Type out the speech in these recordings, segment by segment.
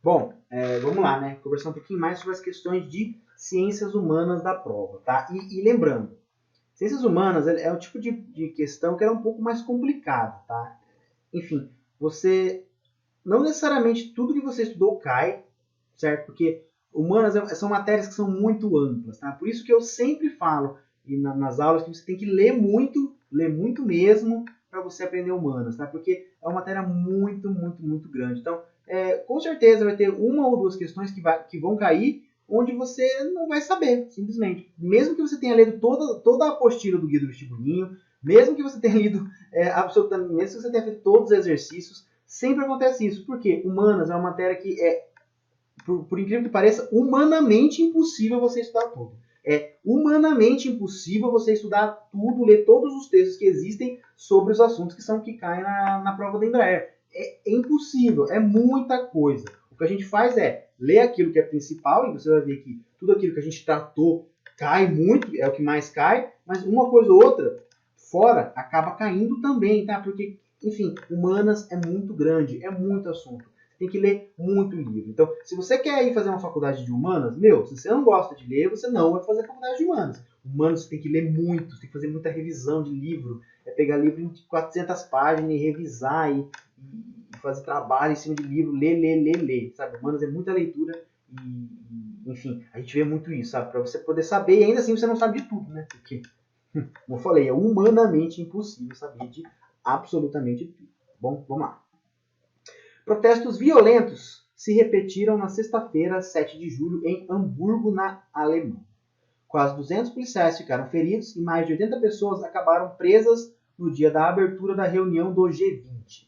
Bom, vamos lá, né? Conversar um pouquinho mais sobre as questões de ciências humanas da prova, tá? E lembrando, ciências humanas é o tipo de questão que é um pouco mais complicado, tá? Enfim, você não necessariamente tudo que você estudou cai, certo? Porque humanas são matérias que são muito amplas, tá? Por isso que eu sempre falo nas aulas que você tem que ler muito mesmo para você aprender humanas, tá? Porque é uma matéria muito grande. Então, com certeza vai ter uma ou duas questões que vão cair onde você não vai saber, simplesmente. Mesmo que você tenha lido toda a apostila do Guia do Vestibulinho, mesmo que você tenha lido absolutamente, mesmo que você tenha feito todos os exercícios, sempre acontece isso. Porque humanas é uma matéria que por incrível que pareça, humanamente impossível você estudar tudo. É humanamente impossível você estudar tudo, ler todos os textos que existem sobre os assuntos que caem na prova da Embraer. É impossível, é muita coisa. O que a gente faz é ler aquilo que é principal, e você vai ver que tudo aquilo que a gente tratou cai muito, é o que mais cai, mas uma coisa ou outra fora acaba caindo também, tá? Porque, enfim, humanas é muito grande, é muito assunto. Tem que ler muito livro. Então, se você quer ir fazer uma faculdade de humanas, se você não gosta de ler, você não vai fazer faculdade de humanas. Humanos você tem que ler muito, você tem que fazer muita revisão de livro. É pegar livro de 400 páginas e revisar e fazer trabalho em cima de livro, ler, sabe? Humanas é muita leitura e, enfim, a gente vê muito isso, sabe? Para você poder saber e ainda assim você não sabe de tudo, né? Porque, como eu falei, é humanamente impossível saber de absolutamente tudo. Bom, vamos lá. Protestos violentos se repetiram na sexta-feira, 7 de julho, em Hamburgo, na Alemanha. Quase 200 policiais ficaram feridos e mais de 80 pessoas acabaram presas no dia da abertura da reunião do G20.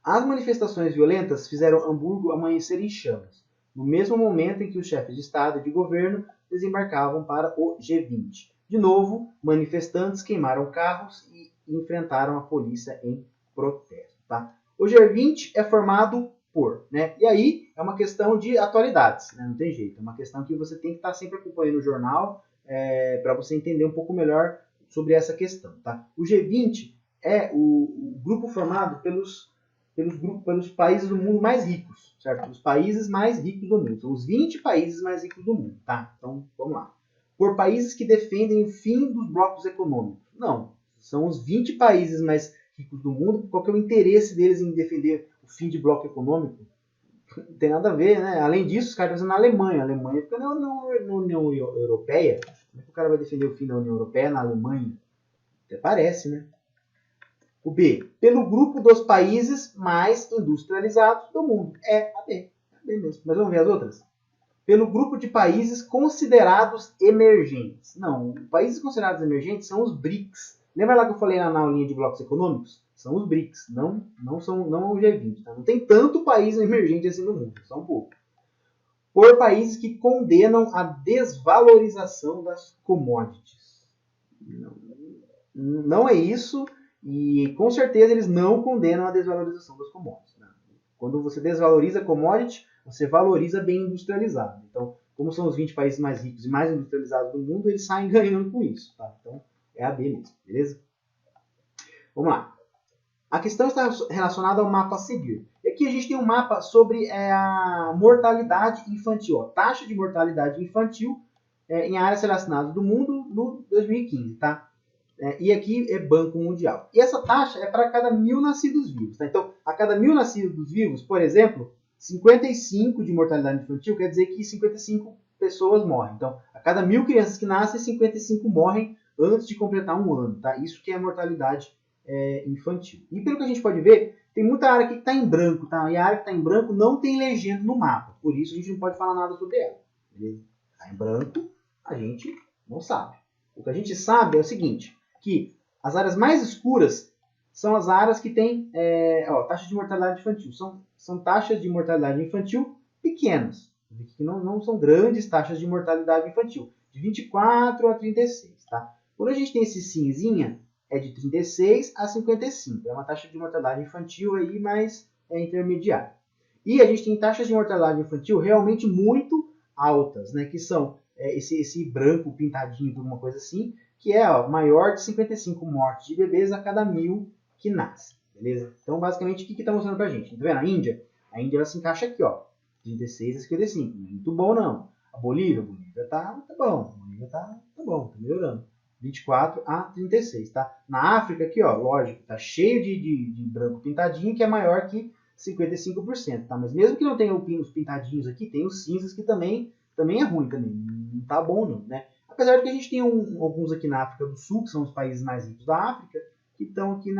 As manifestações violentas fizeram Hamburgo amanhecer em chamas, no mesmo momento em que os chefes de Estado e de governo desembarcavam para o G20. De novo, manifestantes queimaram carros e enfrentaram a polícia em protesto. Tá? O G20 é formado por, né? E aí é uma questão de atualidades, né? Não tem jeito. É uma questão que você tem que estar sempre acompanhando o jornal para você entender um pouco melhor sobre essa questão. Tá? O G20 é o grupo formado pelos países do mundo mais ricos, certo? Os países mais ricos do mundo. São os 20 países mais ricos do mundo, tá? Então, vamos lá. Por países que defendem o fim dos blocos econômicos. Não. São os 20 países mais ricos do mundo. Qual que é o interesse deles em defender o fim de bloco econômico? Não tem nada a ver, né? Além disso, os caras estão na Alemanha. A Alemanha fica na União Europeia. Como é que o cara vai defender o fim da União Europeia na Alemanha? Até parece, né? O B, pelo grupo dos países mais industrializados do mundo. É a B. É a B mesmo. Mas vamos ver as outras? Pelo grupo de países considerados emergentes. Não, países considerados emergentes são os BRICS. Lembra lá que eu falei na aulinha de blocos econômicos? São os BRICS, não o G20. Tá? Não tem tanto país emergente assim no mundo, só um pouco. Por países que condenam a desvalorização das commodities. Não é isso. E com certeza eles não condenam a desvalorização das commodities. Né? Quando você desvaloriza commodity, você valoriza bem industrializado. Então, como são os 20 países mais ricos e mais industrializados do mundo, eles saem ganhando com isso. Tá? Então, é a B mesmo, beleza? Vamos lá. A questão está relacionada ao mapa a seguir. E aqui a gente tem um mapa sobre a mortalidade infantil, ó, taxa de mortalidade infantil em áreas relacionadas do mundo no 2015, tá? E aqui é Banco Mundial. E essa taxa é para cada 1.000 nascidos vivos. Tá? Então, a cada 1.000 nascidos vivos, por exemplo, 55 de mortalidade infantil quer dizer que 55 pessoas morrem. Então, a cada 1.000 crianças que nascem, 55 morrem antes de completar um ano. Tá? Isso que é a mortalidade infantil. E pelo que a gente pode ver, tem muita área aqui que está em branco. Tá? E a área que está em branco não tem legenda no mapa. Por isso a gente não pode falar nada sobre ela. Está em branco, a gente não sabe. O que a gente sabe é o seguinte, que as áreas mais escuras são as áreas que têm taxa de mortalidade infantil. São taxas de mortalidade infantil pequenas, que não são grandes taxas de mortalidade infantil, de 24 a 36. Tá? Quando a gente tem esse cinzinha, é de 36 a 55. É uma taxa de mortalidade infantil aí, mas é intermediária. E a gente tem taxas de mortalidade infantil realmente muito altas, né? Que são esse branco pintadinho, alguma coisa assim, que é maior de 55 mortes de bebês a cada 1.000 que nascem, beleza? Então, basicamente, o que está mostrando para a gente? Tá vendo? A Índia ela se encaixa aqui, ó, 36 a 55. Muito bom, não. A Bolívia tá bom. A Bolívia tá bom, tá melhorando. 24 a 36, tá? Na África aqui, ó, lógico, tá cheio de branco pintadinho, que é maior que 55%, tá? Mas mesmo que não tenha os pintadinhos aqui, tem os cinzas que também é ruim também. Não tá bom não, né? Apesar de que a gente tem alguns aqui na África do Sul, que são os países mais ricos da África, que estão aqui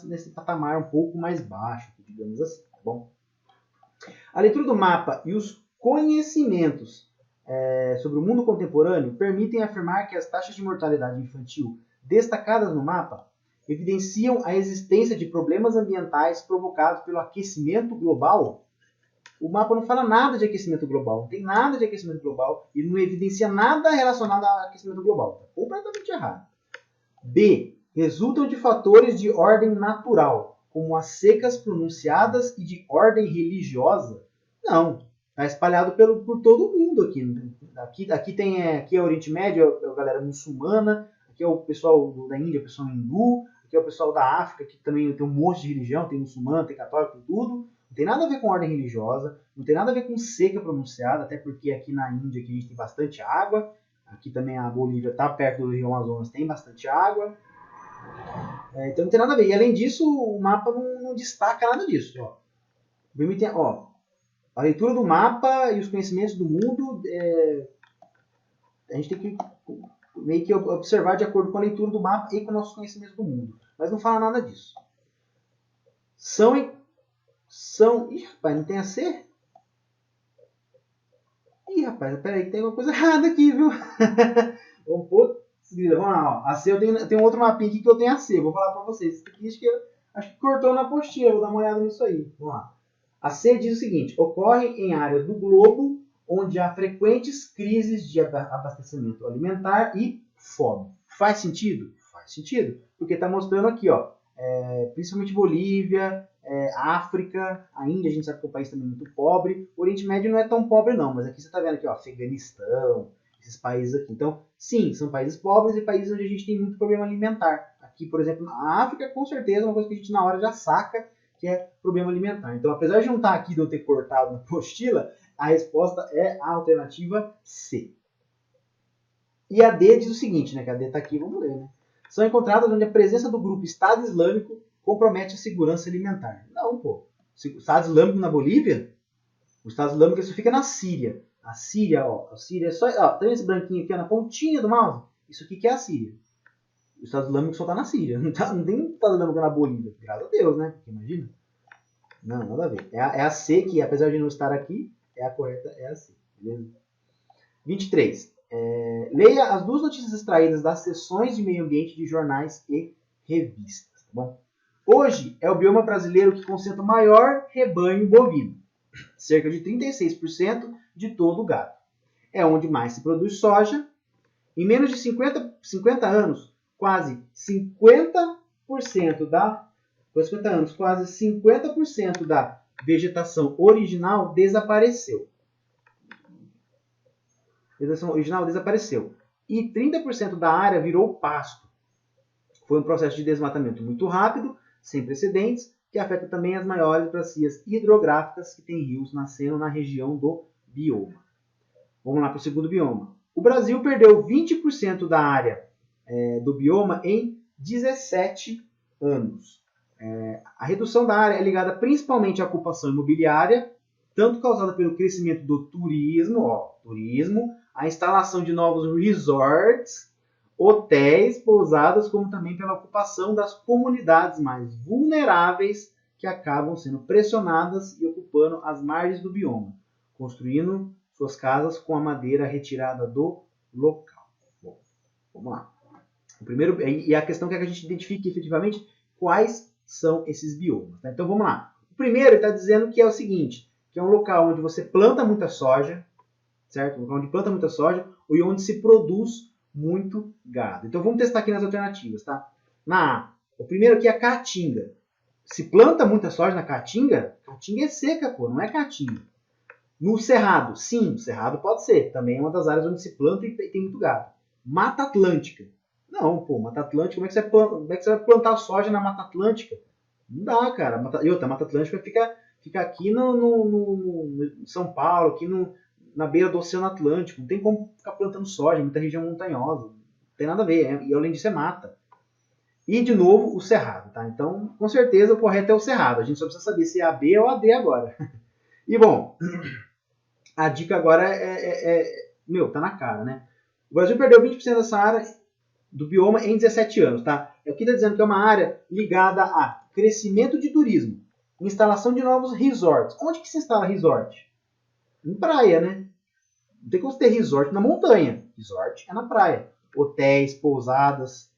nesse patamar um pouco mais baixo, digamos assim, tá bom? A leitura do mapa e os conhecimentos sobre o mundo contemporâneo permitem afirmar que as taxas de mortalidade infantil destacadas no mapa evidenciam a existência de problemas ambientais provocados pelo aquecimento global. O mapa não fala nada de aquecimento global, não tem nada de aquecimento global e não evidencia nada relacionado ao aquecimento global. Está completamente errado. B. Resultam de fatores de ordem natural, como as secas pronunciadas e de ordem religiosa. Não, está espalhado por todo o mundo aqui. Aqui é o Oriente Médio, é a galera muçulmana, aqui é o pessoal da Índia, o pessoal hindu, aqui é o pessoal da África, que também tem um monte de religião, tem muçulmano, tem católico, tem tudo. Não tem nada a ver com ordem religiosa, não tem nada a ver com seca pronunciada, até porque aqui na Índia aqui a gente tem bastante água, aqui também a Bolívia está perto do Rio Amazonas, tem bastante água. Então não tem nada a ver. E além disso, o mapa não destaca nada disso. A leitura do mapa e os conhecimentos do mundo, a gente tem que meio que observar de acordo com a leitura do mapa e com nossos conhecimentos do mundo. Mas não fala nada disso. Ih, rapaz, não tem a C? Ih, rapaz, peraí, que tem alguma coisa errada aqui, viu? Vamos lá, ó. A C, eu tenho outro mapinha aqui que eu tenho a C. Vou falar pra vocês. Isso aqui acho que cortou na apostila. Vou dar uma olhada nisso aí. Vamos lá. A C diz o seguinte: ocorre em áreas do globo onde há frequentes crises de abastecimento alimentar e fome. Faz sentido? Faz sentido. Porque está mostrando aqui, ó, principalmente Bolívia, África, a Índia, a gente sabe que é um país também muito pobre. O Oriente Médio não é tão pobre não, mas aqui você está vendo aqui, ó, Afeganistão, esses países aqui. Então, sim, são países pobres e países onde a gente tem muito problema alimentar. Aqui, por exemplo, na África, com certeza, é uma coisa que a gente na hora já saca, que é problema alimentar. Então, apesar de não estar aqui de eu ter cortado na apostila, a resposta é a alternativa C. E a D diz o seguinte, né? Que a D está aqui, vamos ler, né? São encontradas onde a presença do grupo Estado Islâmico compromete a segurança alimentar. Não, pô. O Estado Islâmico na Bolívia? O Estado Islâmico isso fica na Síria. A Síria, ó. A Síria é só... Ó, tá vendo esse branquinho aqui ó, na pontinha do mouse? Isso aqui que é a Síria. O Estado Islâmico só tá na Síria. Não tem Estado Islâmico na Bolívia. Graças a Deus, né? Porque imagina. Não, nada a ver. É a C que, apesar de não estar aqui, é a correta, é a C. Beleza? 23. Leia as duas notícias extraídas das seções de meio ambiente de jornais e revistas. Tá bom? Hoje é o bioma brasileiro que concentra o maior rebanho bovino. Cerca de 36% de todo o gado. É onde mais se produz soja. Em menos de 50 anos, quase 50% da vegetação original desapareceu. E 30% da área virou pasto. Foi um processo de desmatamento muito rápido, sem precedentes, que afeta também as maiores bacias hidrográficas que têm rios nascendo na região do bioma. Vamos lá para o segundo bioma. O Brasil perdeu 20% da área do bioma em 17 anos. A redução da área é ligada principalmente à ocupação imobiliária, tanto causada pelo crescimento do turismo, a instalação de novos resorts, hotéis, pousadas, como também pela ocupação das comunidades mais vulneráveis que acabam sendo pressionadas e ocupando as margens do bioma, construindo suas casas com a madeira retirada do local. Bom, vamos lá. E a questão é que a gente identifique efetivamente quais são esses biomas. Tá? Então vamos lá. O primeiro está dizendo que é o seguinte, que é um local onde você planta muita soja, certo? Um local onde planta muita soja e onde se produz muito gado. Então vamos testar aqui nas alternativas, tá? Na A, o primeiro aqui é a caatinga. Se planta muita soja na caatinga, caatinga é seca, pô, não é caatinga. No cerrado, sim, cerrado pode ser. Também é uma das áreas onde se planta e tem muito gado. Mata Atlântica. Não, pô, Mata Atlântica, como é que você vai plantar soja na Mata Atlântica? Não dá, cara. E outra, a Mata Atlântica fica fica aqui no São Paulo, aqui na beira do Oceano Atlântico. Não tem como ficar plantando soja, muita região montanhosa. Não tem nada a ver, e além disso é mata. E, de novo, o cerrado, tá? Então, com certeza, o correto é o cerrado. A gente só precisa saber se é a B ou a D agora. E, bom, a dica agora meu, tá na cara, né? O Brasil perdeu 20% dessa área do bioma em 17 anos, tá? Aqui está dizendo que é uma área ligada a crescimento de turismo, instalação de novos resorts. Onde que se instala resort? Em praia, né? Não tem como você ter resort na montanha. Resort é na praia. Hotéis, pousadas,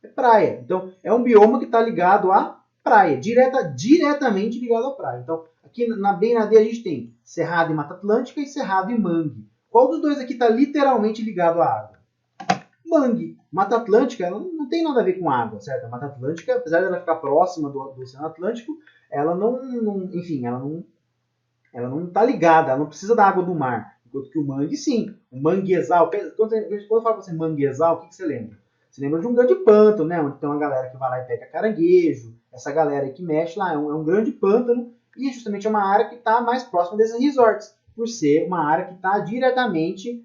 é praia. Então, é um bioma que está ligado à praia, diretamente ligado à praia. Então, aqui bem na D a gente tem Cerrado e Mata Atlântica e Cerrado e Mangue. Qual dos dois aqui está literalmente ligado à água? Mangue. Mata Atlântica, ela não tem nada a ver com água, certo? A Mata Atlântica, apesar de ela ficar próxima do Oceano Atlântico, ela enfim, ela não está ligada, ela não precisa da água do mar. Enquanto que o mangue, sim. O manguezal, quando eu falo pra você manguezal, o que você lembra? Você lembra de um grande pântano, né? Onde tem uma galera que vai lá e pega caranguejo, essa galera aí que mexe lá, é um grande pântano, e justamente é uma área que está mais próxima desses resorts, por ser uma área que está diretamente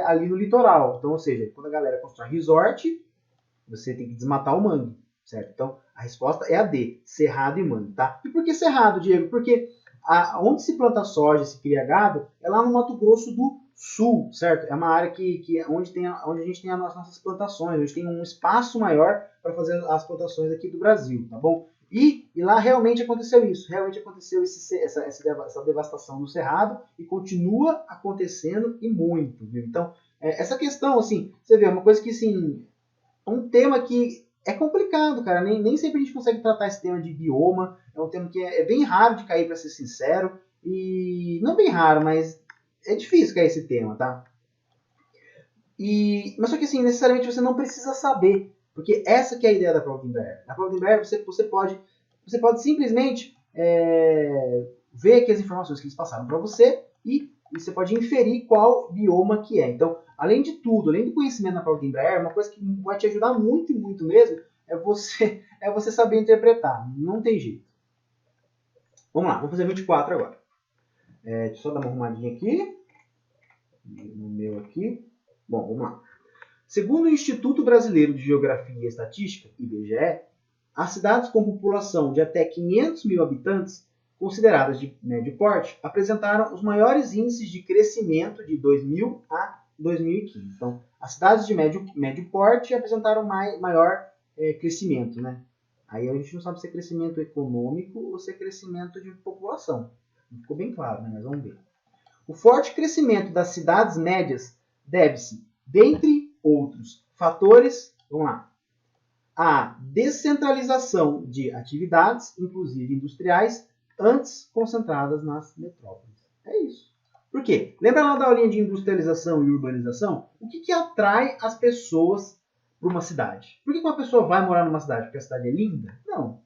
ali no litoral. Então, ou seja, quando a galera constrói resort, você tem que desmatar o mangue, certo? Então, a resposta é a D, cerrado e mangue, tá? E por que cerrado, Diego? Porque onde se planta soja, se cria gado, é lá no Mato Grosso do Sul, certo? É uma área onde a gente tem as nossas plantações, onde tem um espaço maior para fazer as plantações aqui do Brasil, tá bom? E lá realmente aconteceu isso, realmente aconteceu essa devastação no cerrado e continua acontecendo e muito, viu? Então, essa questão, assim, você vê, é uma coisa que, assim, é um tema que é complicado, cara. Nem sempre a gente consegue tratar esse tema de bioma. É um tema que é bem raro de cair, para ser sincero. E não bem raro, mas é difícil cair esse tema, tá? Mas só que assim, necessariamente você não precisa saber. Porque essa que é a ideia da prova de Embraer. Na prova de Embraer você pode simplesmente ver que as informações que eles passaram para você e você pode inferir qual bioma que é. Então, além de tudo, além do conhecimento na prova de Embraer, uma coisa que vai te ajudar muito e muito mesmo é você saber interpretar. Não tem jeito. Vamos lá, vamos fazer 24 agora. Deixa eu só dar uma arrumadinha aqui. No meu aqui. Bom, vamos lá. Segundo o Instituto Brasileiro de Geografia e Estatística, IBGE, as cidades com população de até 500 mil habitantes, consideradas de médio porte, apresentaram os maiores índices de crescimento de 2000 a 2015. Então, as cidades de médio porte apresentaram maior crescimento, né? Aí a gente não sabe se é crescimento econômico ou se é crescimento de população. Não ficou bem claro, né? Mas vamos ver. O forte crescimento das cidades médias deve-se, dentre outros fatores, vamos lá, a descentralização de atividades, inclusive industriais, antes concentradas nas metrópoles. É isso. Por quê? Lembra lá da aulinha de industrialização e urbanização? O que atrai as pessoas para uma cidade? Por que uma pessoa vai morar numa cidade? Porque a cidade é linda? Não.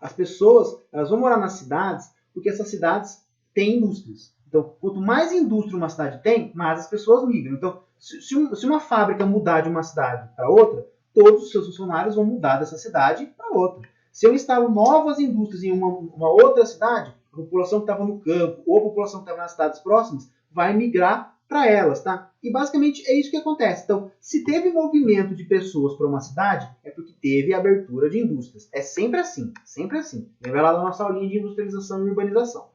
As pessoas elas vão morar nas cidades porque essas cidades têm indústrias. Então, quanto mais indústria uma cidade tem, mais as pessoas migram. Então, se uma fábrica mudar de uma cidade para outra, todos os seus funcionários vão mudar dessa cidade para outra. Se eu instalo novas indústrias em uma outra cidade, a população que estava no campo ou a população que estava nas cidades próximas vai migrar para elas, tá? E basicamente é isso que acontece. Então, se teve movimento de pessoas para uma cidade, é porque teve abertura de indústrias. É sempre assim, sempre assim. Lembra lá da nossa aulinha de industrialização e urbanização.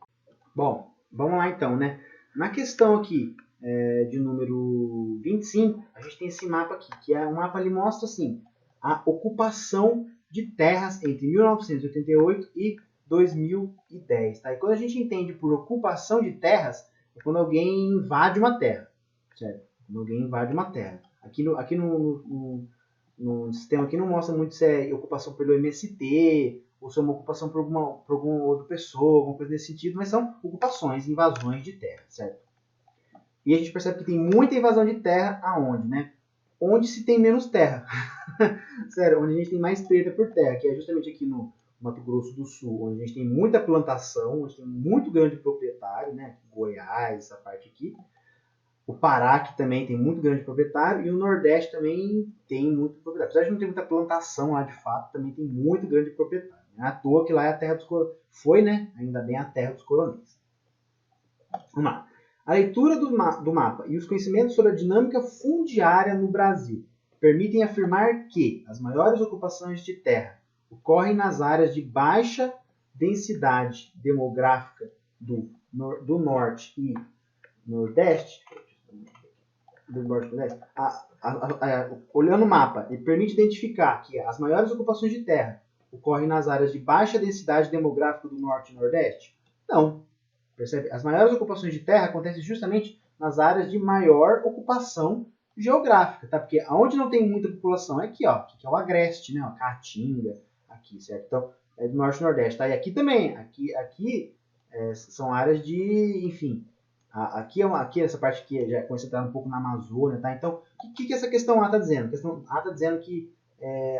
Bom, vamos lá então, né? Na questão aqui de número 25, a gente tem esse mapa aqui, que é um mapa que mostra assim, a ocupação de terras entre 1988 e 2010. Tá? E quando a gente entende por ocupação de terras, é quando alguém invade uma terra. Certo? Quando alguém invade uma terra. Aqui no sistema aqui não mostra muito se é ocupação pelo MST, ou se é uma ocupação por alguma outra pessoa, alguma coisa nesse sentido, mas são ocupações, invasões de terra, certo? E a gente percebe que tem muita invasão de terra aonde, né? Onde se tem menos terra. Sério, onde a gente tem mais treta por terra, que é justamente aqui no Mato Grosso do Sul, onde a gente tem muita plantação, onde tem muito grande proprietário, né? Goiás, essa parte aqui. O Pará, que também tem muito grande proprietário, e o Nordeste também tem muito proprietário. Apesar de não ter muita plantação lá de fato, também tem muito grande proprietário. Não é à toa que lá é a terra dos coronéis. Foi, né? Ainda bem a terra dos coronéis. Vamos lá. A leitura do mapa e os conhecimentos sobre a dinâmica fundiária no Brasil permitem afirmar que as maiores ocupações de terra ocorrem nas áreas de baixa densidade demográfica do norte e nordeste. Do norte e nordeste. Olhando o mapa, ele permite identificar que as maiores ocupações de terra ocorrem nas áreas de baixa densidade demográfica do norte e nordeste? Não. Percebe? As maiores ocupações de terra acontecem justamente nas áreas de maior ocupação geográfica, tá? Porque onde não tem muita população é aqui, ó, que é o agreste, né? A Caatinga, aqui, certo? Então, é do norte e nordeste, tá? E aqui também, aqui são áreas de, enfim, aqui essa parte aqui já é concentrada um pouco na Amazônia, tá? Então, o que essa questão A está dizendo? A questão A está dizendo que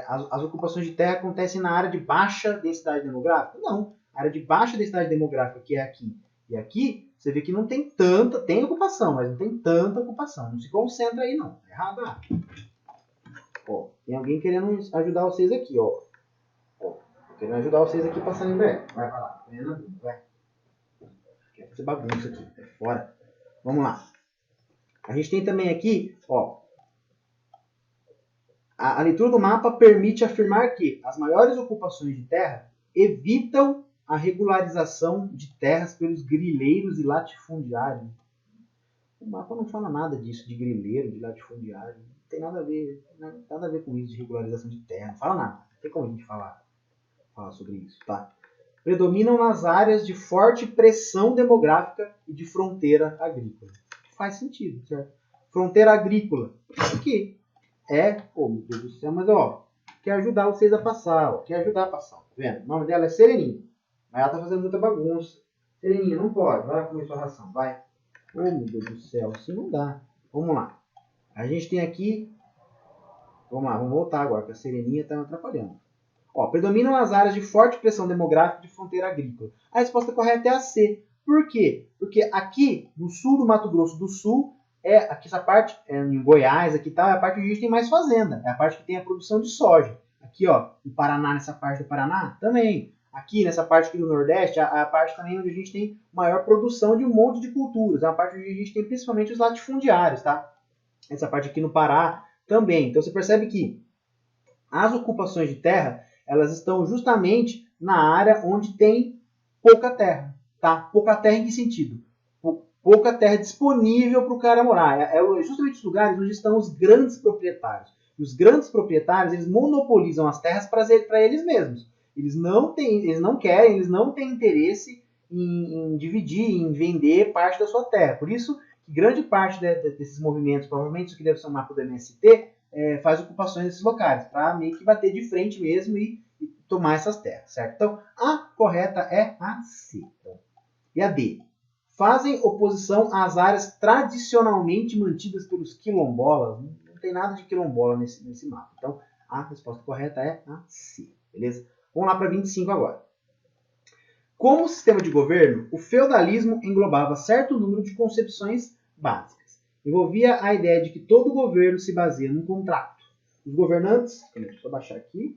as ocupações de terra acontecem na área de baixa densidade demográfica? Não. A área de baixa densidade demográfica, que é aqui, e aqui, você vê que não tem tanta, tem ocupação, mas não tem tanta ocupação. Não se concentra aí, não. É errado. Ó, tem alguém querendo ajudar vocês aqui, ó. Querendo ajudar vocês aqui passando em breve. Vai lá. Vai. Quer fazer bagunça aqui. É fora. Vamos lá. A gente tem também aqui, ó. A leitura do mapa permite afirmar que as maiores ocupações de terra evitam a regularização de terras pelos grileiros e latifundiários. O mapa não fala nada disso, de grileiro, de latifundiário. Não tem nada a ver com isso de regularização de terra. Não fala nada. Não tem como a gente falar sobre isso, tá? Predominam nas áreas de forte pressão demográfica e de fronteira agrícola. Faz sentido, certo? Fronteira agrícola. Isso aqui meu Deus do céu, mas ó, quer ajudar vocês a passar, ó. Quer ajudar a passar. Tá vendo? O nome dela é Sereninha. Mas ela tá fazendo muita bagunça. Sereninha, não pode. Vai comer sua ração, vai. Oh, meu Deus do céu, assim não dá. Vamos lá. A gente tem aqui... Vamos lá, vamos voltar agora, porque a Sereninha tá me atrapalhando. Ó, predominam as áreas de forte pressão demográfica de fronteira agrícola. A resposta correta é a C. Por quê? Porque aqui, no sul do Mato Grosso do Sul, aqui essa parte, em Goiás, aqui tá, é a parte onde a gente tem mais fazenda. É a parte que tem a produção de soja. Aqui, ó, no Paraná, nessa parte do Paraná, também. Aqui, nessa parte aqui do Nordeste, a parte também onde a gente tem maior produção de um monte de culturas. É a parte onde a gente tem principalmente os latifundiários, tá? Essa parte aqui no Pará também. Então, você percebe que as ocupações de terra, elas estão justamente na área onde tem pouca terra, tá? Pouca terra em que sentido? Pouca terra disponível para o cara morar. É justamente os lugares onde estão os grandes proprietários. E os grandes proprietários, eles monopolizam as terras para eles mesmos. Eles não querem, eles não têm interesse em dividir, em vender parte da sua terra. Por isso que grande parte desses movimentos, provavelmente isso que deve ser um mapa do MST, faz ocupações nesses locais, para meio que bater de frente mesmo e tomar essas terras, certo? Então, a correta é a C. E a D? Fazem oposição às áreas tradicionalmente mantidas pelos quilombolas. Não tem nada de quilombola nesse mapa. Então, a resposta correta é a C. Beleza? Vamos lá para 25 agora. Como sistema de governo, o feudalismo englobava certo número de concepções básicas. Envolvia a ideia de que todo governo se baseia num contrato. Os governantes... Deixa eu baixar aqui.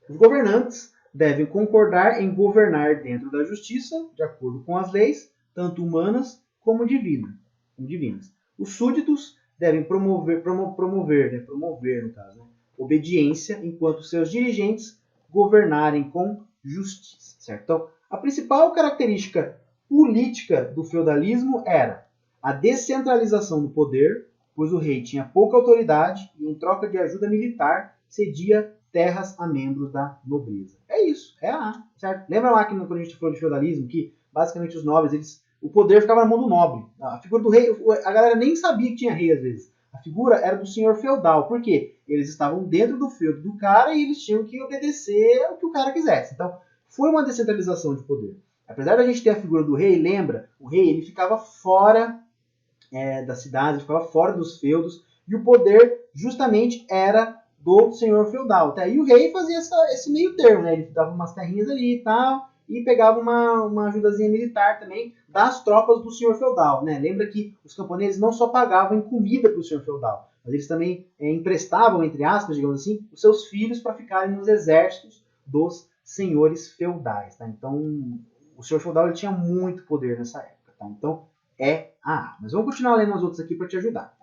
Os governantes devem concordar em governar dentro da justiça, de acordo com as leis, tanto humanas como divinas. Os súditos devem promover no caso, né, obediência, enquanto seus dirigentes governarem com justiça, certo? Então, a principal característica política do feudalismo era a descentralização do poder, pois o rei tinha pouca autoridade e, em troca de ajuda militar, cedia terras a membros da nobreza. É isso, é a A, certo? Lembra lá que quando a gente falou de feudalismo, que basicamente os nobres, o poder ficava na mão do nobre. A figura do rei, a galera nem sabia que tinha rei às vezes. A figura era do senhor feudal. Por quê? Eles estavam dentro do feudo do cara e eles tinham que obedecer o que o cara quisesse. Então, foi uma descentralização de poder. Apesar da gente ter a figura do rei, lembra? O rei ele ficava fora da cidade, ele ficava fora dos feudos, e o poder justamente era do senhor feudal. Até aí o rei fazia esse meio termo, né? Ele dava umas terrinhas ali e tal, e pegava uma ajudazinha militar também das tropas do senhor feudal, né? Lembra que os camponeses não só pagavam em comida para o senhor feudal, mas eles também emprestavam, entre aspas, digamos assim, os seus filhos para ficarem nos exércitos dos senhores feudais. Tá? Então, o senhor feudal ele tinha muito poder nessa época. Tá? Então, é a A. Mas vamos continuar lendo as outras aqui para te ajudar.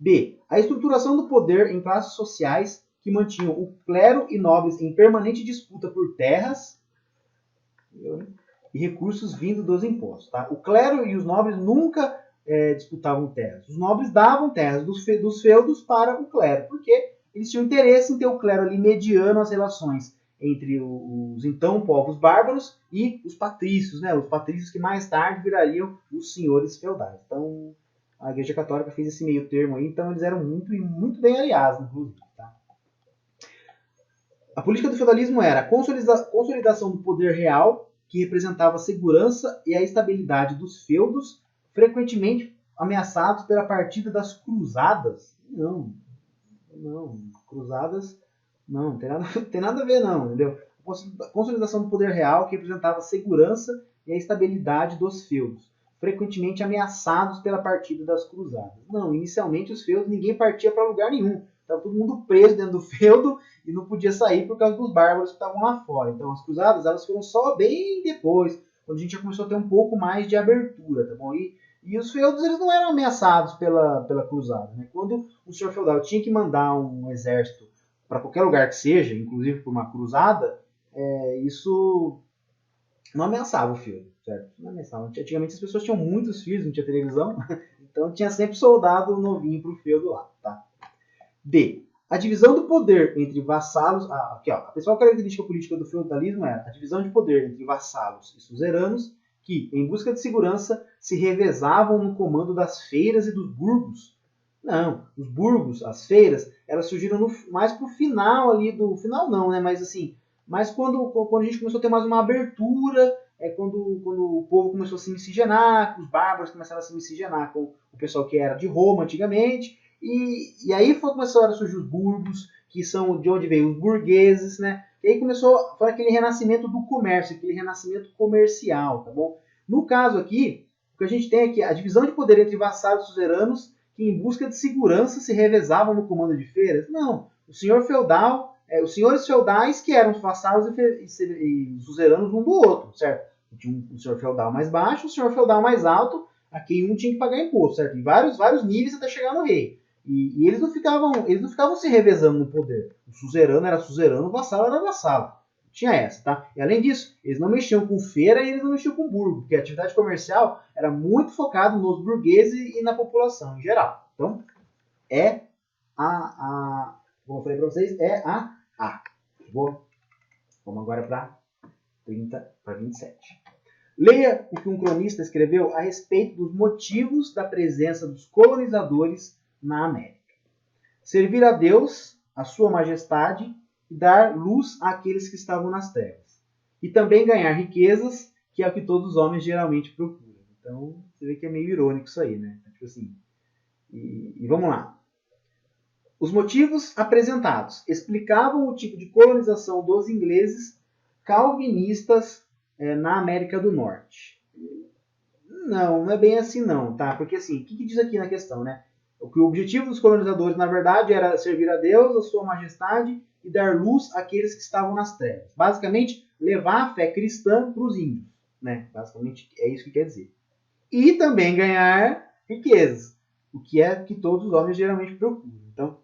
B. A estruturação do poder em classes sociais que mantinham o clero e nobres em permanente disputa por terras e recursos vindo dos impostos. Tá? O clero e os nobres nunca disputavam terras. Os nobres davam terras dos feudos para o clero, porque eles tinham interesse em ter o clero ali mediando as relações entre os então povos bárbaros e os patrícios, né? Os patrícios que mais tarde virariam os senhores feudais. Então, a Igreja Católica fez esse meio termo aí, então eles eram muito bem aliados, inclusive. Tá? A política do feudalismo era a consolidação do poder real, que representava a segurança e a estabilidade dos feudos, frequentemente ameaçados pela partida das cruzadas. Não, cruzadas não, tem nada a ver não, entendeu? A consolidação do poder real, que representava a segurança e a estabilidade dos feudos, frequentemente ameaçados pela partida das cruzadas. Não, inicialmente os feudos, ninguém partia para lugar nenhum. Estava todo mundo preso dentro do feudo e não podia sair por causa dos bárbaros que estavam lá fora. Então as cruzadas elas foram só bem depois, quando a gente já começou a ter um pouco mais de abertura, tá bom? E os feudos eles não eram ameaçados pela cruzada. Né? Quando o senhor feudal tinha que mandar um exército para qualquer lugar que seja, inclusive por uma cruzada, isso não ameaçava o feudo, certo? Não ameaçava. Antigamente as pessoas tinham muitos filhos, não tinha televisão, então tinha sempre soldado novinho para o feudo lá, tá? D. A divisão do poder entre vassalos... aqui, ó, a principal característica política do feudalismo era a divisão de poder entre vassalos e suzeranos, que, em busca de segurança, se revezavam no comando das feiras e dos burgos. Não, os burgos, as feiras, elas surgiram mais pro final ali do... Final não, né? Mas assim, mas quando a gente começou a ter mais uma abertura, quando o povo começou a se miscigenar, os bárbaros começaram a se miscigenar com o pessoal que era de Roma antigamente, e aí começaram a surgir os burgos, que são de onde veio os burgueses, né? E aí foi aquele renascimento do comércio, aquele renascimento comercial, tá bom? No caso aqui, o que a gente tem aqui, a divisão de poder entre vassalos e suzeranos, que em busca de segurança se revezavam no comando de feiras. Não, o senhor feudal, os senhores feudais que eram os vassalos e suzeranos um do outro, certo? Tinha um senhor feudal mais baixo, um senhor feudal mais alto, a quem um tinha que pagar imposto, certo? Em vários níveis até chegar no rei. E eles não ficavam se revezando no poder. O suzerano era suzerano, o vassalo era vassalo. Tinha essa, tá? E além disso, eles não mexiam com feira e eles não mexiam com burgo, porque a atividade comercial era muito focada nos burgueses e na população em geral. Então, como eu falei para vocês, é a A. Vamos agora para 27. Leia o que um cronista escreveu a respeito dos motivos da presença dos colonizadores na América. Servir a Deus, a sua majestade, e dar luz àqueles que estavam nas trevas. E também ganhar riquezas, que é o que todos os homens geralmente procuram. Então, você vê que é meio irônico isso aí, né? Tipo assim. E vamos lá. Os motivos apresentados explicavam o tipo de colonização dos ingleses calvinistas na América do Norte. Não é bem assim não, tá? Porque assim, o que diz aqui na questão, né? O objetivo dos colonizadores, na verdade, era servir a Deus, a sua majestade, e dar luz àqueles que estavam nas trevas. Basicamente, levar a fé cristã para os índios. Né? Basicamente, é isso que quer dizer. E também ganhar riquezas, o que é que todos os homens geralmente procuram. Então,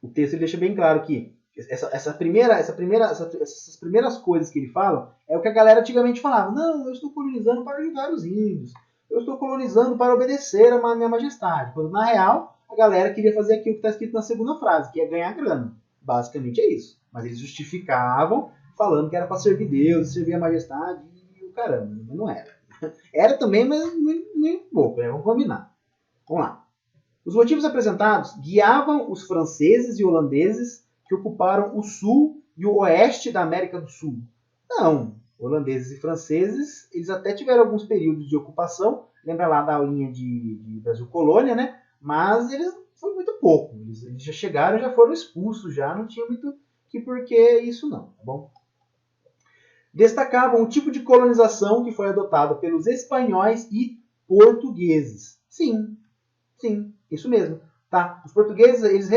o texto ele deixa bem claro que essas primeiras coisas que ele fala é o que a galera antigamente falava. Não, eu estou colonizando para ajudar os índios. Eu estou colonizando para obedecer a minha majestade. Quando, na real, a galera queria fazer aquilo que está escrito na segunda frase, que é ganhar grana. Basicamente é isso. Mas eles justificavam falando que era para servir Deus, servir a majestade e o caramba. Mas não era. Era também, mas nem pouco, né? Vamos combinar. Vamos lá. Os motivos apresentados guiavam os franceses e holandeses que ocuparam o sul e o oeste da América do Sul. Não, holandeses e franceses, eles até tiveram alguns períodos de ocupação, lembra lá da aulinha de Brasil Colônia, né? Mas eles foi muito pouco, eles já chegaram, já foram expulsos, já não tinha muito que porquê isso não, tá bom? Destacavam o tipo de colonização que foi adotado pelos espanhóis e portugueses. Sim, isso mesmo. Tá? Os portugueses, eles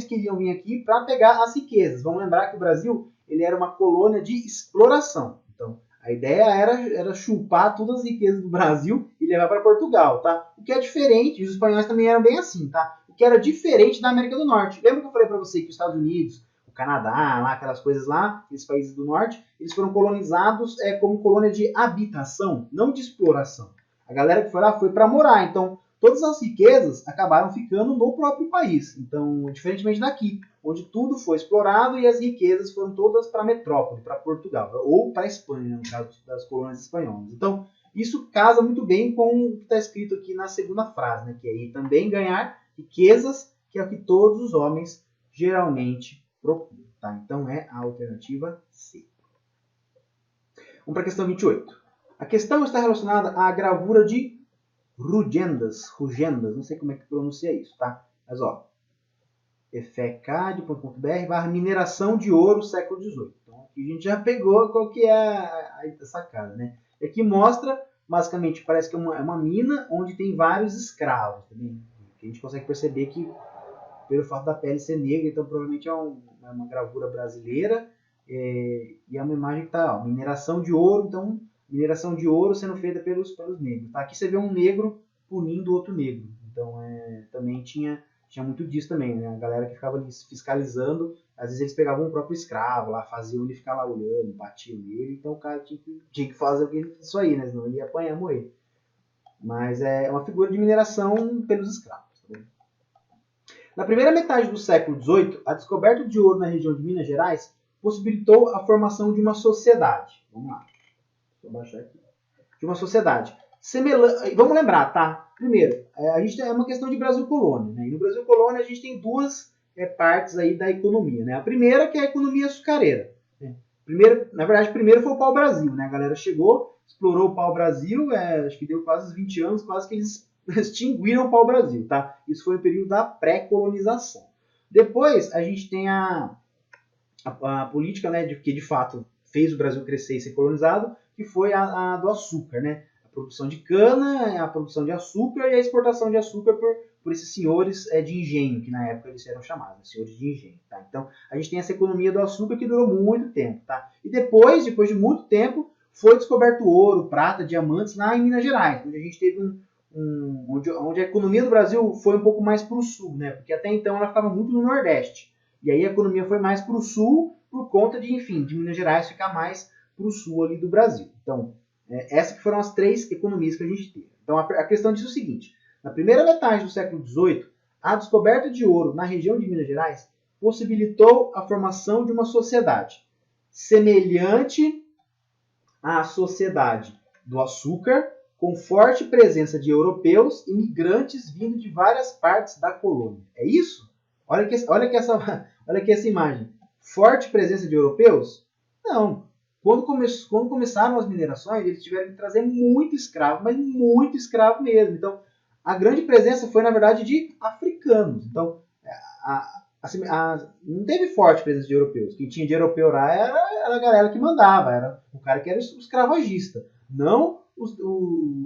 queriam vir aqui para pegar as riquezas. Vamos lembrar que o Brasil ele era uma colônia de exploração. Então, a ideia era chupar todas as riquezas do Brasil e levar para Portugal, tá? O que é diferente, e os espanhóis também eram bem assim, tá? O que era diferente da América do Norte. Lembra que eu falei para você que os Estados Unidos, o Canadá, lá, aquelas coisas lá, aqueles países do norte, eles foram colonizados como colônia de habitação, não de exploração. A galera que foi lá foi para morar, então todas as riquezas acabaram ficando no próprio país. Então, diferentemente daqui, onde tudo foi explorado e as riquezas foram todas para a metrópole, para Portugal, ou para a Espanha, no caso das colônias espanholas. Então, isso casa muito bem com o que está escrito aqui na segunda frase, né? Que é ir também ganhar riquezas, que é o que todos os homens geralmente procuram. Tá? Então, é a alternativa C. Vamos para a questão 28. A questão está relacionada à gravura de Rugendas, não sei como é que pronuncia isso, tá? Mas, ó, efecad.br mineração de ouro século XVIII. Então, aqui a gente já pegou qual que é a sacada, né? E aqui mostra, basicamente, parece que é uma mina onde tem vários escravos, também. A gente consegue perceber que, pelo fato da pele ser negra, então provavelmente é uma gravura brasileira, e é uma imagem que está, mineração de ouro, então mineração de ouro sendo feita pelos negros. Tá? Aqui você vê um negro punindo outro negro. Então, também tinha muito disso também, né? A galera que ficava ali fiscalizando, às vezes eles pegavam o próprio escravo lá, faziam ele ficar lá olhando, batiam nele, então o cara tinha que fazer isso aí, né? Senão ele ia apanhar, morrer. Mas é uma figura de mineração pelos escravos. Tá? Na primeira metade do século XVIII, a descoberta de ouro na região de Minas Gerais possibilitou a formação de uma sociedade. Vamos lá. Vou baixar aqui. De uma sociedade. Vamos lembrar, tá? Primeiro, a gente é uma questão de Brasil colônia. Né? E no Brasil colônia a gente tem duas partes aí da economia. Né? A primeira que é a economia açucareira. Né? Primeiro foi o pau-brasil. Né? A galera chegou, explorou o pau-brasil, acho que deu quase 20 anos, quase que eles extinguiram o pau-brasil. Tá? Isso foi o período da pré-colonização. Depois a gente tem a política, né, que de fato fez o Brasil crescer e ser colonizado, que foi a do açúcar, né? A produção de cana, a produção de açúcar e a exportação de açúcar por esses senhores de engenho, que na época eles eram chamados, senhores de engenho. Tá? Então, a gente tem essa economia do açúcar que durou muito tempo. Tá? E depois de muito tempo, foi descoberto ouro, prata, diamantes lá em Minas Gerais, onde a gente teve onde a economia do Brasil foi um pouco mais para o sul, né? Porque até então ela ficava muito no Nordeste. E aí a economia foi mais para o sul por conta de Minas Gerais ficar mais para o sul ali do Brasil. Então, essas que foram as três economias que a gente teve. Então, a questão diz o seguinte. Na primeira metade do século XVIII, a descoberta de ouro na região de Minas Gerais possibilitou a formação de uma sociedade semelhante à sociedade do açúcar, com forte presença de europeus e migrantes vindo de várias partes da colônia. É isso? Olha aqui essa imagem. Forte presença de europeus? Não. Quando começaram as minerações, eles tiveram que trazer muito escravo, mas muito escravo mesmo. Então, a grande presença foi, na verdade, de africanos. Então, não teve forte presença de europeus. Quem tinha de europeu lá era a galera que mandava, era o cara que era o escravagista. Não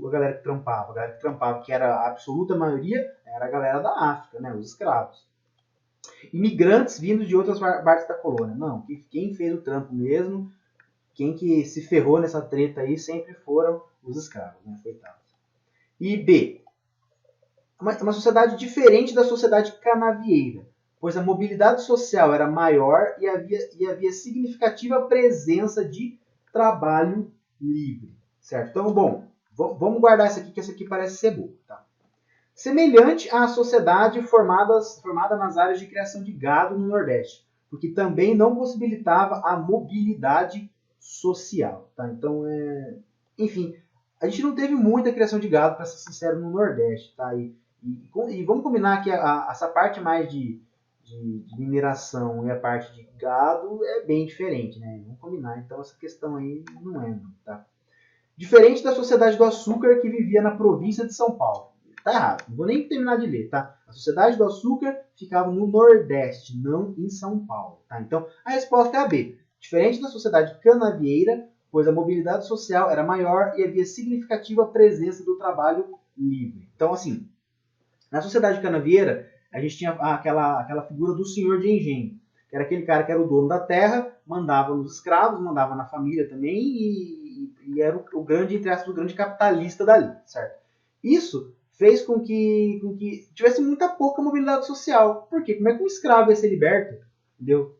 a galera que trampava. A galera que trampava, que era a absoluta maioria, era a galera da África, né, os escravos. Imigrantes vindos de outras partes da colônia. Não, quem fez o trampo mesmo, quem que se ferrou nessa treta aí sempre foram os escravos, né, coitados. E B, uma sociedade diferente da sociedade canavieira, pois a mobilidade social era maior e havia significativa presença de trabalho livre. Certo? Então, bom, vamos guardar essa aqui, que essa aqui parece ser boa. Tá? Semelhante à sociedade formada nas áreas de criação de gado no Nordeste, porque também não possibilitava a mobilidade social. Tá? Então, enfim, a gente não teve muita criação de gado, para ser sincero, no Nordeste. Tá? E vamos combinar que essa parte mais de mineração e a parte de gado é bem diferente. Né? Vamos combinar, então essa questão aí não é. Tá? Diferente da sociedade do açúcar que vivia na província de São Paulo. Tá errado, não vou nem terminar de ler, tá? A sociedade do açúcar ficava no Nordeste, não em São Paulo, tá? Então, a resposta é a B. Diferente da sociedade canavieira, pois a mobilidade social era maior e havia significativa presença do trabalho livre. Então, assim, na sociedade canavieira, a gente tinha aquela figura do senhor de engenho, que era aquele cara que era o dono da terra, mandava nos escravos, mandava na família também, e era o grande, entre aspas, o grande capitalista dali, certo? Isso fez com que tivesse muita pouca mobilidade social. Por quê? Como é que um escravo ia ser liberto? Entendeu?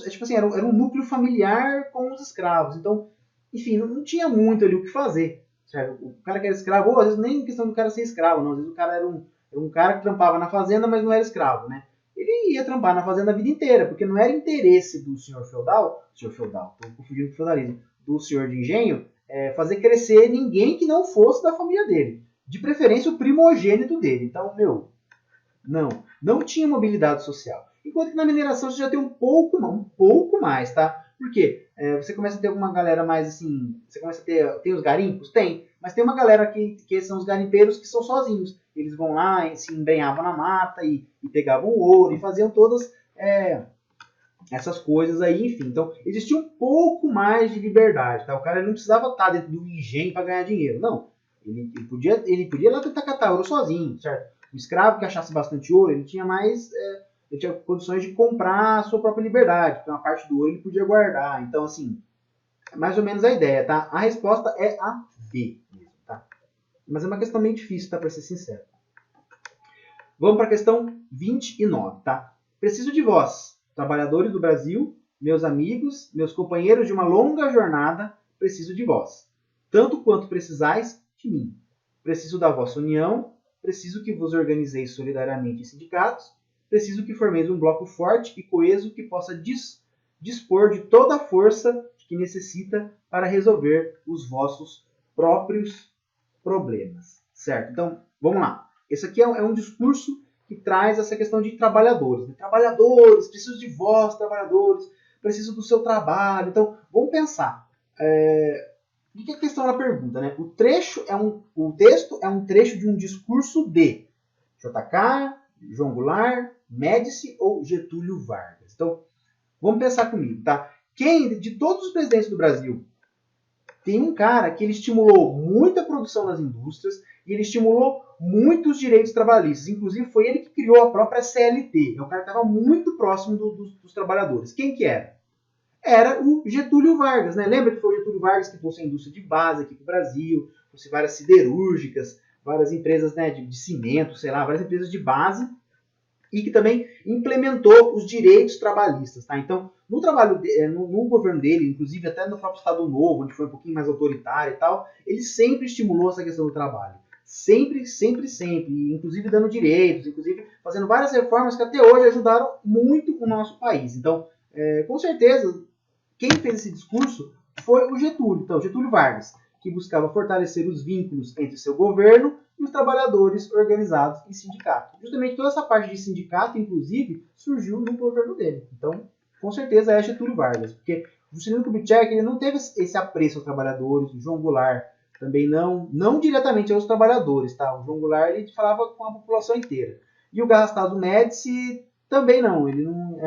Tipo assim, era um núcleo familiar com os escravos. Então, enfim, não tinha muito ali o que fazer. Certo? O cara que era escravo, ou às vezes nem questão do cara ser escravo, não. Às vezes o cara era um cara que trampava na fazenda, mas não era escravo, né? Ele ia trampar na fazenda a vida inteira, porque não era interesse do senhor feudal, estou confundindo com o feudalismo, do senhor de engenho, fazer crescer ninguém que não fosse da família dele. De preferência o primogênito dele. Então, não tinha mobilidade social. Enquanto que na mineração você já tem um pouco mais, tá? Por quê? Você começa a ter alguma galera mais assim, você começa a ter, tem os garimpos? Tem, mas tem uma galera que são os garimpeiros que são sozinhos. Eles vão lá, se embrenhavam na mata e pegavam ouro e faziam todas essas coisas aí, enfim. Então, existia um pouco mais de liberdade, tá? O cara não precisava estar dentro do engenho para ganhar dinheiro, não. Ele podia ir lá tentar catar ouro sozinho, certo? O escravo que achasse bastante ouro, ele tinha ele tinha condições de comprar a sua própria liberdade, porque uma parte do ouro ele podia guardar. Então, assim, é mais ou menos a ideia, tá? A resposta é a B mesmo, tá? Mas é uma questão meio difícil, tá? Para ser sincero. Vamos para a questão 29, tá? Preciso de vós, trabalhadores do Brasil, meus amigos, meus companheiros de uma longa jornada, preciso de vós. Tanto quanto precisais de mim. Preciso da vossa união, preciso que vos organizeis solidariamente em sindicatos, preciso que formeis um bloco forte e coeso que possa dispor de toda a força que necessita para resolver os vossos próprios problemas. Certo? Então, vamos lá. Esse aqui é um discurso que traz essa questão de trabalhadores. Né? Trabalhadores, preciso de vós, trabalhadores, preciso do seu trabalho. Então, vamos pensar. O que é a questão da pergunta? Né? O texto é um trecho de um discurso de JK, João Goulart, Médici ou Getúlio Vargas. Então, vamos pensar comigo, tá? De todos os presidentes do Brasil, tem um cara que ele estimulou muita produção nas indústrias e ele estimulou muitos direitos trabalhistas. Inclusive, foi ele que criou a própria CLT. É um cara que estava muito próximo dos trabalhadores. Quem que era? Era o Getúlio Vargas, né? Lembra que foi o Getúlio Vargas que trouxe a indústria de base aqui para o Brasil, trouxe várias siderúrgicas, várias empresas, né, de cimento, sei lá, várias empresas de base, e que também implementou os direitos trabalhistas, tá? Então, no governo dele, inclusive até no próprio Estado Novo, onde foi um pouquinho mais autoritário e tal, ele sempre estimulou essa questão do trabalho. Sempre, inclusive dando direitos, inclusive fazendo várias reformas que até hoje ajudaram muito o nosso país. Então, com certeza, quem fez esse discurso foi o Getúlio, então, Getúlio Vargas, que buscava fortalecer os vínculos entre seu governo e os trabalhadores organizados em sindicato. Justamente toda essa parte de sindicato, inclusive, surgiu no governo dele. Então, com certeza é Getúlio Vargas, porque Juscelino Kubitschek ele não teve esse apreço aos trabalhadores, o João Goulart também não diretamente aos trabalhadores, tá? O João Goulart ele falava com a população inteira. E o Garrastazu Médici também não, ele não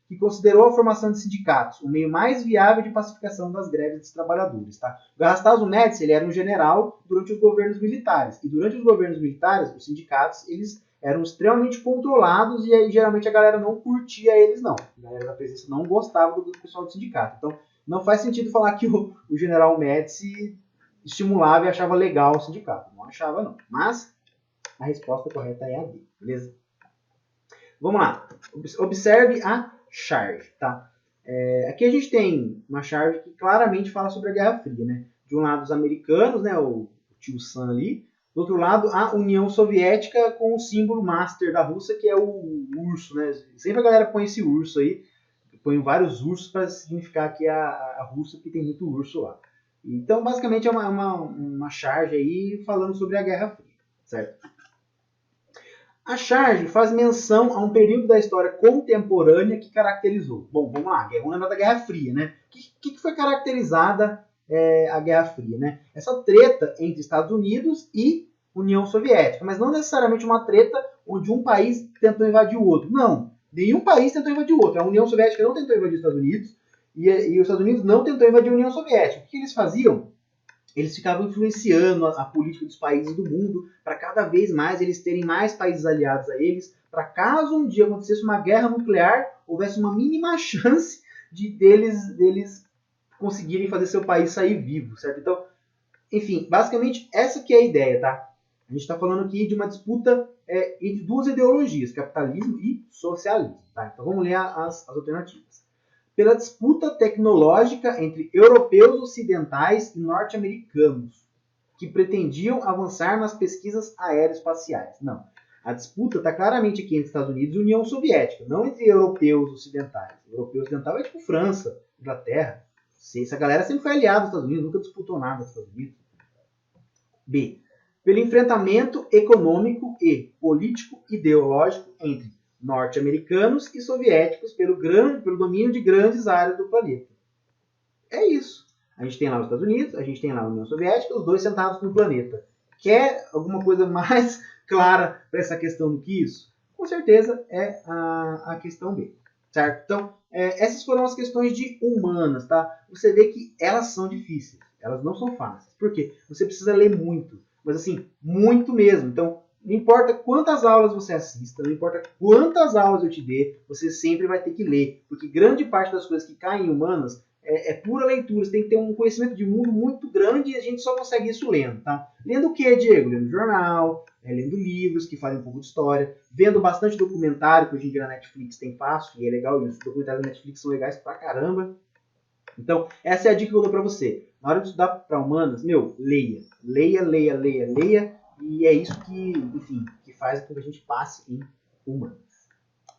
que considerou a formação de sindicatos o meio mais viável de pacificação das greves dos trabalhadores. Tá? O Garrastazu Médici ele era um general durante os governos militares. E durante os governos militares, os sindicatos eles eram extremamente controlados e aí geralmente a galera não curtia eles, não. A galera da presença não gostava do pessoal do sindicato. Então, não faz sentido falar que o general Médici estimulava e achava legal o sindicato. Não achava, não. Mas a resposta correta é a D, beleza? Vamos lá. Observe a charge, tá? Aqui a gente tem uma charge que claramente fala sobre a Guerra Fria, né? De um lado os americanos, né, o tio Sam ali, do outro lado a União Soviética com o símbolo master da Rússia, que é o urso, né? Sempre a galera põe esse urso aí, põe vários ursos para significar que é a Rússia, porque tem muito urso lá. Então, basicamente é uma charge aí falando sobre a Guerra Fria, certo? A charge faz menção a um período da história contemporânea que caracterizou. Bom, vamos lá, vamos lembrar da Guerra Fria, né? O que foi caracterizada a Guerra Fria, né? Essa treta entre Estados Unidos e União Soviética, mas não necessariamente uma treta onde um país tentou invadir o outro. Não, nenhum país tentou invadir o outro. A União Soviética não tentou invadir os Estados Unidos e os Estados Unidos não tentou invadir a União Soviética. O que eles faziam? Eles ficavam influenciando a política dos países do mundo para cada vez mais eles terem mais países aliados a eles, para caso um dia acontecesse uma guerra nuclear, houvesse uma mínima chance deles conseguirem fazer seu país sair vivo, certo? Então, enfim, basicamente essa que é a ideia, tá? A gente está falando aqui de uma disputa entre duas ideologias, capitalismo e socialismo, tá? Então vamos ler as alternativas. Pela disputa tecnológica entre europeus ocidentais e norte-americanos, que pretendiam avançar nas pesquisas aeroespaciais. Não. A disputa está claramente aqui entre Estados Unidos e União Soviética, não entre europeus ocidentais. Europeu ocidental é tipo França, Inglaterra. Essa galera sempre foi aliada dos Estados Unidos, nunca disputou nada dos Estados Unidos. B. Pelo enfrentamento econômico e político-ideológico entre norte-americanos e soviéticos pelo domínio de grandes áreas do planeta. É isso. A gente tem lá os Estados Unidos, a gente tem lá a União Soviética, os dois sentados no planeta. Quer alguma coisa mais clara para essa questão do que isso? Com certeza é a questão B. Certo? Então, essas foram as questões de humanas, tá? Você vê que elas são difíceis, elas não são fáceis. Por quê? Você precisa ler muito, mas assim, muito mesmo. Então, não importa quantas aulas você assista, não importa quantas aulas eu te dê, você sempre vai ter que ler, porque grande parte das coisas que caem em humanas é pura leitura. Você tem que ter um conhecimento de mundo muito grande e a gente só consegue isso lendo, tá? Lendo o que, Diego? Lendo jornal, lendo livros que falem um pouco de história, vendo bastante documentário, que hoje em dia na Netflix tem fácil, e é legal, e os documentários da Netflix são legais pra caramba. Então, essa é a dica que eu dou pra você. Na hora de estudar para humanas, leia. Leia, leia, leia, leia, e é isso que, enfim, que faz com que a gente passe em humanas.